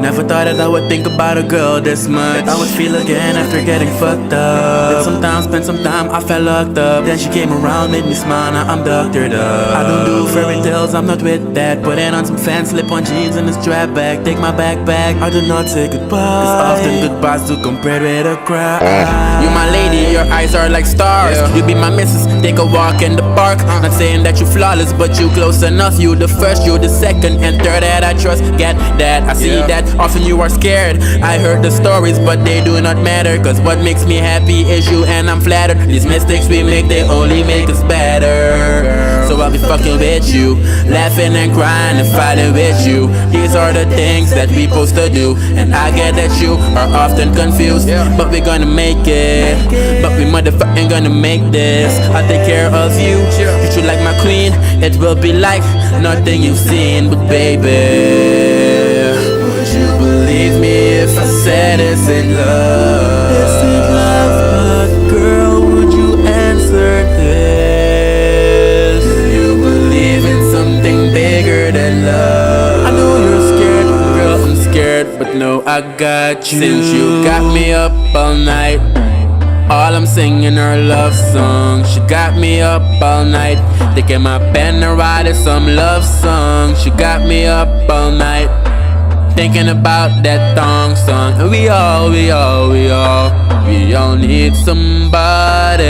Never thought that I would think about a girl this much. I would feel again after getting fucked up. Spent some time, I felt locked up. Then she came around, made me smile, now I'm doctored up. I don't do fairy tales, I'm not with that. Putting on some fans, slip on jeans and a strap back. Take my backpack, I do not say goodbye, cause often goodbyes do compared with a cry. You my lady, your eyes are like stars. You be my missus, take a walk in the park. Not saying that you flawless, but you close enough. You the first, you the second, and third that I trust. Get that, I see that often you are scared. I heard the stories, but they do not matter, cause what makes me happy is you, and I'm flattered. These mistakes we make, they only make us better. So I'll be fucking with you, laughing and crying and fighting with you. These are the things that we supposed to do, and I get that you are often confused, but we're gonna make it. But we motherfucking gonna make this. I'll take care of you, treat you like my queen. It will be like nothing you've seen, but baby, would you believe me if I said it's in love? It's in love, but girl, would you answer this? Do you believe in something bigger than love? I know you're scared, girl, I'm scared, but no, I got you. Since you got me up all night, all I'm singing her love song. She got me up all night, taking my pen and writing some love song. She got me up all night, thinking about that thong song. And we all need somebody.